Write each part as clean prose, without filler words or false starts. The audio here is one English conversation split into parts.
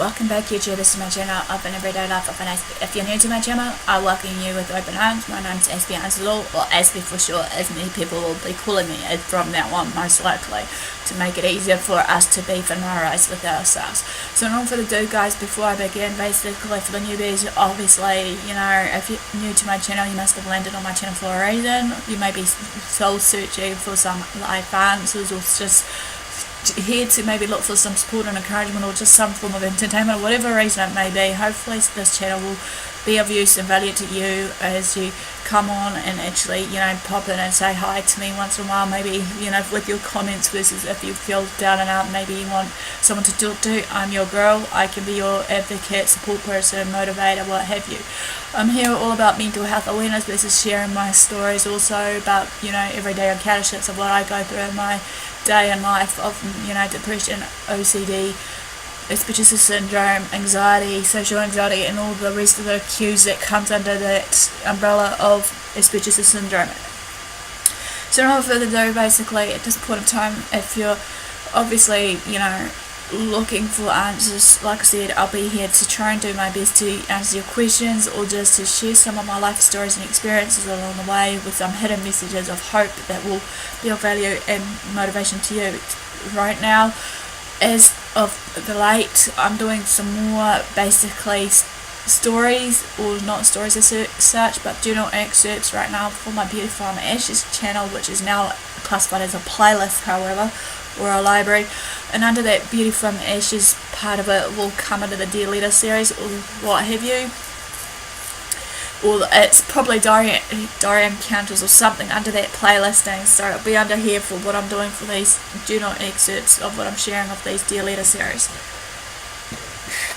welcome back YouTube. This is my channel of an everyday life of an Aspie. If you're new to my channel, I welcome you with open arms. My name is AspieAnswersAll, or Aspie for short, as many people will be calling me from now on, most likely, to make it easier for us to be familiarised with ourselves. So in order for the do, guys, before I begin, basically for the newbies, obviously, you know, if you're new to my channel, you must have landed on my channel for a reason. You may be soul searching for some life answers, or just here to maybe look for some support and encouragement, or just some form of entertainment, whatever reason it may be. Hopefully this channel will be of use and value to you as you come on and actually, you know, pop in and say hi to me once in a while, maybe, you know, with your comments, versus if you feel down and out, maybe you want someone to talk to. I'm your girl. I can be your advocate, support person, motivator, what have you. I'm here all about mental health awareness. This is sharing my stories, also about, you know, everyday encounters of what I go through in my day in life of, you know, depression, OCD, Asperger's syndrome, anxiety, social anxiety, and all the rest of the cues that comes under that umbrella of Asperger's syndrome. So no further ado, basically at this point in time, if you're obviously, you know, looking for answers, like I said, I'll be here to try and do my best to answer your questions, or just to share some of my life stories and experiences along the way, with some hidden messages of hope that will be of value and motivation to you. Right now, as of the late, I'm doing some more basically stories, or not stories as such, but journal excerpts right now for my Beautiful from Ashes channel, which is now classified as a playlist, however, or a library. And under that Beauty from Ashes part of it will come under the Dear Letter series, or what have you, or it's probably diary encounters or something under that playlisting. So it'll be under here for what I'm doing for these journal excerpts of what I'm sharing of these Dear Letter series.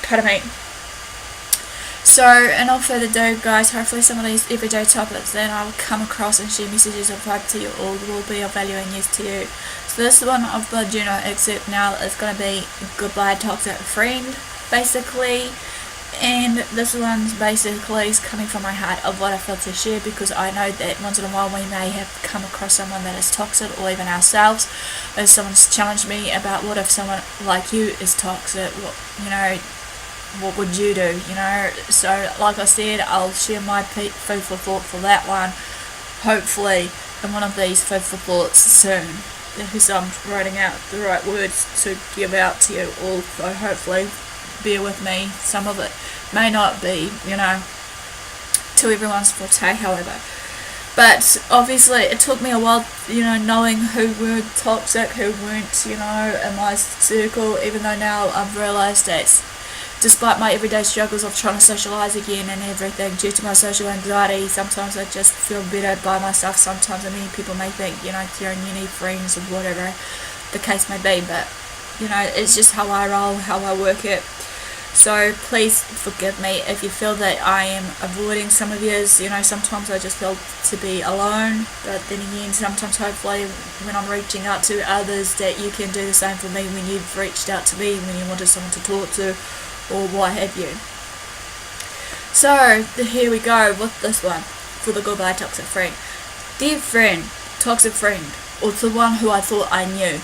Pardon me. So, and no further ado, guys, hopefully some of these everyday topics that I'll come across and share messages of hope to you all will be of value and use to you. So this one of the journal excerpt now is going to be Goodbye Toxic Friend, basically. And this one's basically is coming from my heart of what I feel to share, because I know that once in a while we may have come across someone that is toxic, or even ourselves. If someone's challenged me about, what if someone like you is toxic, what, you know, what would you do, you know. So like I said, I'll share my food for thought for that one, hopefully in one of these food for thoughts soon, because I'm writing out the right words to give out to you all. So hopefully bear with me. Some of it may not be, you know, to everyone's forte, however. But obviously it took me a while, you know, knowing who were toxic, who weren't, you know, in my circle, even though now I've realised that despite my everyday struggles of trying to socialise again and everything, due to my social anxiety, sometimes I just feel better by myself sometimes, and many people may think, you know, Kieran, you need friends or whatever the case may be, but, you know, it's just how I roll, how I work it. So please forgive me if you feel that I am avoiding some of yours. You know, sometimes I just feel to be alone, but then again, sometimes hopefully when I'm reaching out to others, that you can do the same for me when you've reached out to me, when you wanted someone to talk to, or what have you. So here we go with this one for the Goodbye Toxic Friend. Dear friend, toxic friend, or the one who I thought I knew,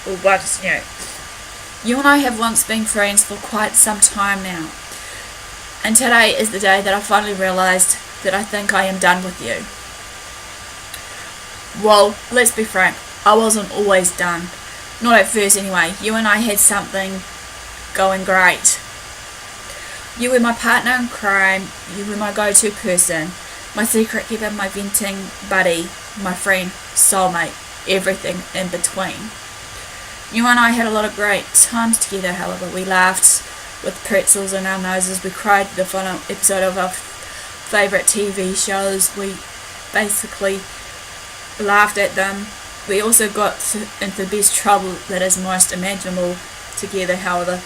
or once knew. You and I have once been friends for quite some time now, and today is the day that I finally realised that I think I am done with you. Well, let's be frank, I wasn't always done. Not at first anyway. You and I had something going great. You were my partner in crime, you were my go-to person, my secret keeper, my venting buddy, my friend, soulmate, everything in between. You and I had a lot of great times together, however. We laughed with pretzels in our noses, we cried the final episode of our favourite TV shows, we basically laughed at them. We also got into the best trouble that is most imaginable together, however.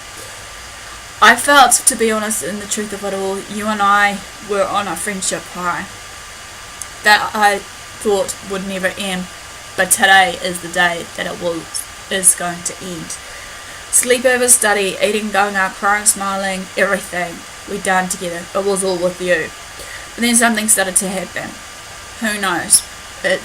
I felt, to be honest, in the truth of it all, you and I were on a friendship high that I thought would never end, but today is the day that it is going to end. Sleepover, study, eating, going out, crying, smiling, everything we done together, it was all with you. But then something started to happen. Who knows? It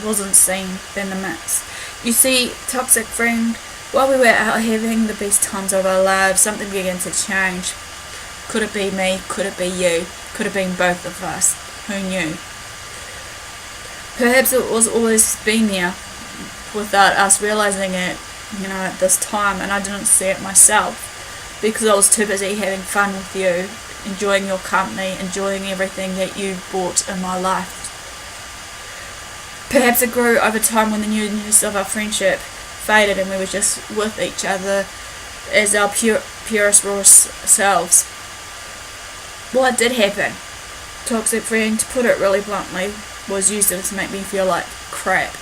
wasn't seen in the mix. You see, toxic friend, While we were out having the best times of our lives, something began to change. Could it be me? Could it be you? Could have been both of us. Who knew? Perhaps it was always been there without us realizing it, at this time, and I didn't see it myself because I was too busy having fun with you, enjoying your company, enjoying everything that you brought in my life. Perhaps it grew over time when the newness of our friendship faded and we were just with each other as our purest, rawest selves. What did happen? Toxic friend, to put it really bluntly, was used to make me feel like crap.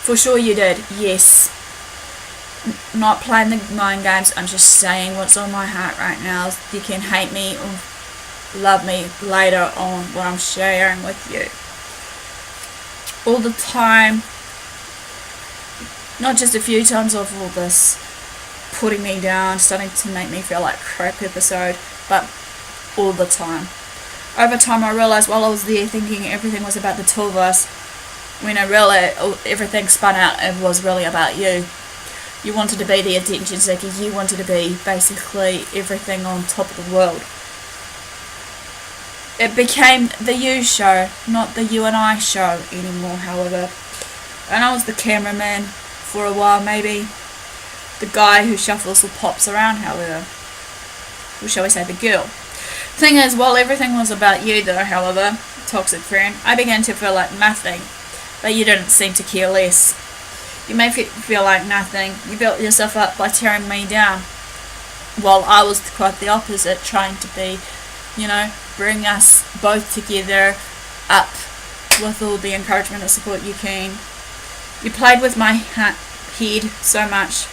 For sure you did, yes. Not playing the mind games, I'm just saying what's on my heart right now. You can hate me or love me later on what I'm sharing with you. All the time, not just a few times of all this putting me down, starting to make me feel like crap episode, but all the time. Over time I realised while I was there thinking everything was about the two of us, when I realised everything spun out, it was really about you. You wanted to be the attention seeker, you wanted to be basically everything on top of the world. It became the you show, not the you and I show anymore, however. And I was the cameraman for a while, maybe. The guy who shuffles or pops around, however. Or shall we say the girl. Thing is, while everything was about you though, however, toxic friend, I began to feel like nothing. But you didn't seem to care less. You made me feel like nothing. You built yourself up by tearing me down. While I was quite the opposite, trying to be, bring us both together up with all the encouragement and support you can. You played with my head so much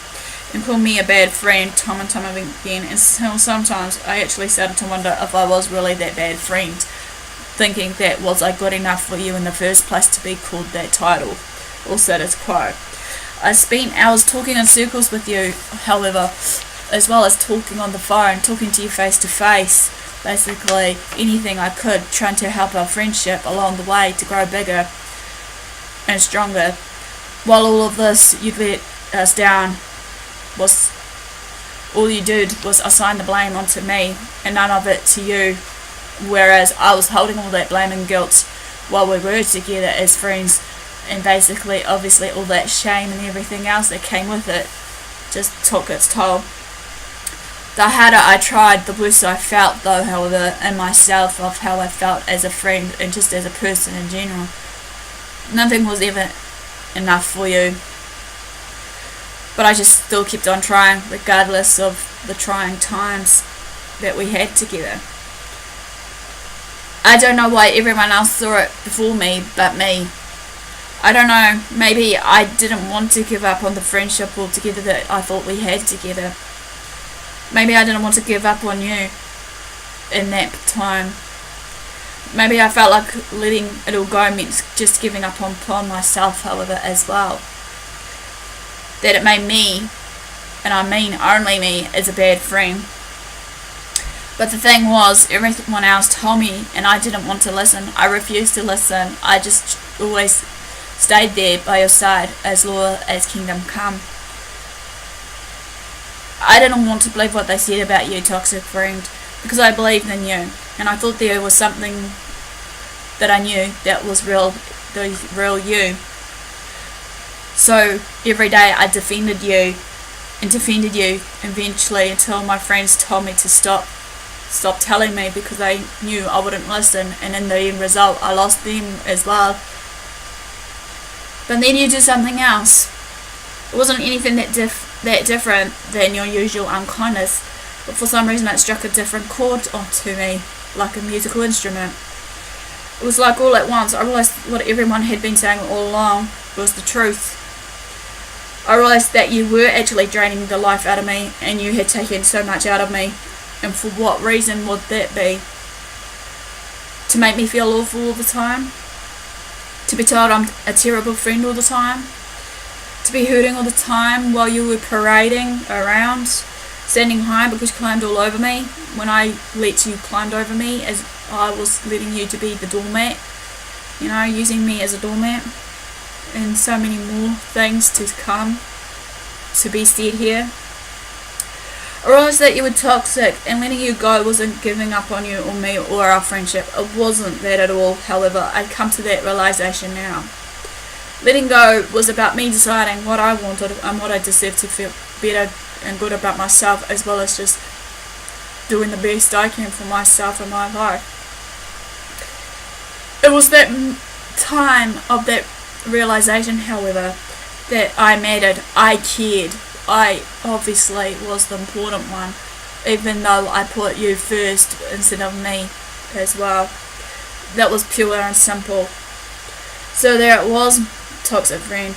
and called me a bad friend time and time again, and sometimes I actually started to wonder if I was really that bad friend, thinking that was I good enough for you in the first place to be called that title or status quo. I spent hours talking in circles with you, however, as well as talking on the phone, talking to you face to face, basically anything I could, trying to help our friendship along the way to grow bigger and stronger. While all of this, you'd let us down, was all you did was assign the blame onto me and none of it to you, whereas I was holding all that blame and guilt while we were together as friends, and basically obviously all that shame and everything else that came with it just took its toll. The harder I tried, the worse I felt though, however, in myself of how I felt as a friend and just as a person in general. Nothing was ever enough for you. But I just still kept on trying, regardless of the trying times that we had together. I don't know why everyone else saw it before me, but me. I don't know, maybe I didn't want to give up on the friendship altogether that I thought we had together. Maybe I didn't want to give up on you in that time. Maybe I felt like letting it all go meant just giving up on myself, however, as well. That it made me, and I mean only me, as a bad friend. But the thing was, everyone else told me, and I didn't want to listen. I refused to listen. I just always stayed there by your side, as loyal as kingdom come. I didn't want to believe what they said about you, toxic friend, because I believed in you, and I thought there was something that I knew that was real, the real you. So every day I defended you, eventually until my friends told me to stop telling me because they knew I wouldn't listen, and in the end result I lost them as well. But then you did something else. It wasn't anything that different than your usual unkindness, but for some reason it struck a different chord onto me, like a musical instrument. It was like all at once I realised what everyone had been saying all along was the truth. I realised that you were actually draining the life out of me, and you had taken so much out of me. And for what reason would that be? To make me feel awful all the time? To be told I'm a terrible friend all the time? To be hurting all the time while you were parading around, standing high because you climbed all over me, when I let you climb over me as I was letting you to be the doormat, using me as a doormat, and so many more things to come. to be said here. I realised that you were toxic, and letting you go wasn't giving up on you or me or our friendship. It wasn't that at all. However, I'd come to that realisation now. Letting go was about me deciding what I wanted and what I deserved to feel better and good about myself, as well as just doing the best I can for myself and my life. It was that time of that realisation, however, that I mattered, I cared. I obviously was the important one, even though I put you first instead of me as well. That was pure and simple. So there it was, toxic friend.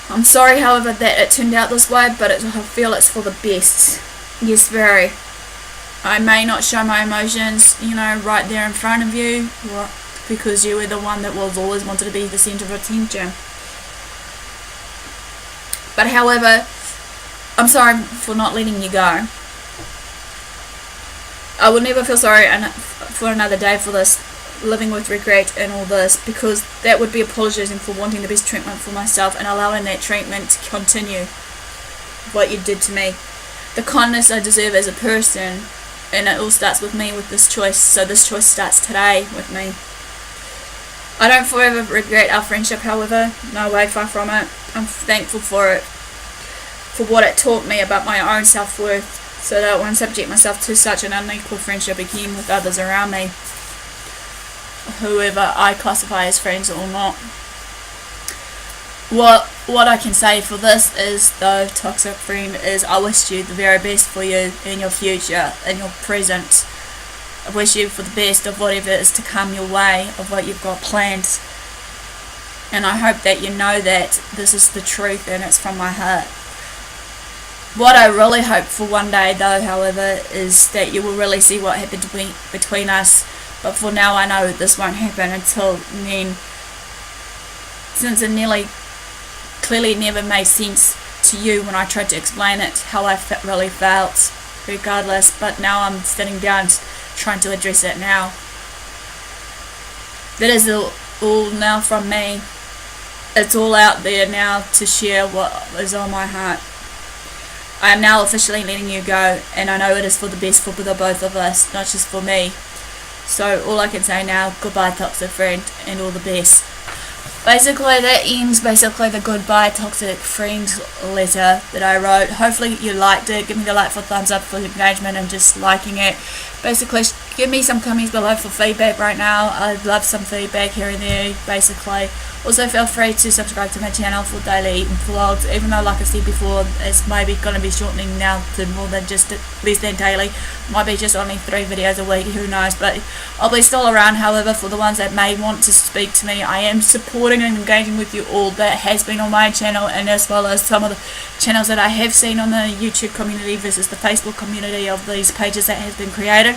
I'm sorry, however, that it turned out this way, but I feel it's for the best. Yes, very. I may not show my emotions, right there in front of you, because you were the one that was always wanted to be the centre of attention. But however, I'm sorry for not letting you go. I will never feel sorry for another day for this, living with regret and all this, because that would be apologising for wanting the best treatment for myself and allowing that treatment to continue. What you did to me. The kindness I deserve as a person, and it all starts with me with this choice, so this choice starts today with me. I don't forever regret our friendship, however, no way, far from it. I'm thankful for it, for what it taught me about my own self-worth, so that I won't subject myself to such an unequal friendship again with others around me, whoever I classify as friends or not. What I can say for this is, though, toxic friend, is I wish you the very best for you in your future, in your present. I wish you for the best of whatever is to come your way, of what you've got planned. And I hope that you know that this is the truth and it's from my heart. What I really hope for one day, though, however, is that you will really see what happened between us. But for now, I know this won't happen until then, since it clearly never made sense to you when I tried to explain it, how I really felt, regardless. But now I'm sitting down trying to address it now. That is all now from me. It's all out there now to share what is on my heart. I am now officially letting you go, and I know it is for the best for the both of us, not just for me. So all I can say now, goodbye toxic friend, and all the best. Basically that ends the goodbye toxic friend letter that I wrote. Hopefully you liked it. Give me the thumbs up for engagement and just liking it. Basically give me some comments below for feedback right now. I'd love some feedback here and there, basically. Also feel free to subscribe to my channel for daily vlogs, even though, like I said before, it's maybe going to be shortening now to more than just less than daily. Might be just only 3 videos a week, who knows, but I'll be still around. However, for the ones that may want to speak to me, I am supporting and engaging with you all. That has been on my channel, and as well as some of the channels that I have seen on the YouTube community versus the Facebook community of these pages that has been created.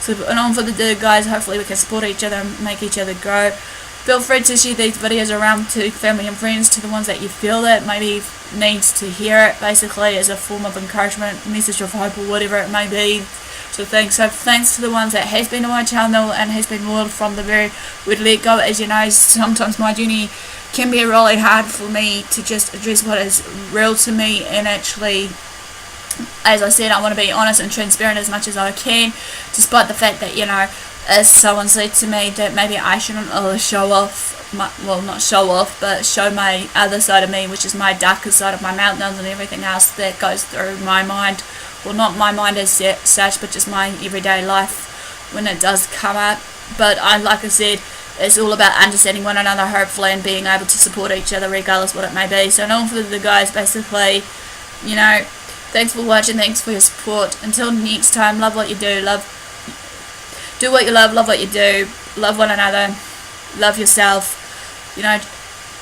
So and on for the do, guys. Hopefully we can support each other and make each other grow. Feel free to share these videos around to family and friends, to the ones that you feel that maybe needs to hear it, basically as a form of encouragement, message of hope, or whatever it may be. So thanks to the ones that has been on my channel and has been loyal from the very word let go. As you know, sometimes my journey can be really hard for me to just address what is real to me, and actually, as I said, I want to be honest and transparent as much as I can, despite the fact that, as someone said to me, that maybe I shouldn't show off, not show off, but show my other side of me, which is my darker side of my meltdowns and everything else that goes through my mind. Well, not my mind as such, but just my everyday life when it does come up. But like I said, it's all about understanding one another, hopefully, and being able to support each other regardless what it may be. So on for the guys, basically, thanks for watching, thanks for your support. Until next time, love what you do, do what you love what you do, love one another, love yourself,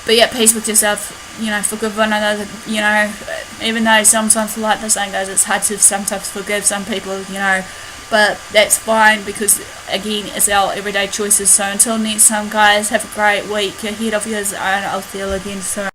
be at peace with yourself, forgive one another, even though sometimes, like the saying goes, it's hard to sometimes forgive some people, but that's fine, because again, it's our everyday choices. So until next time, guys, have a great week ahead of yours, and I'll see you again soon.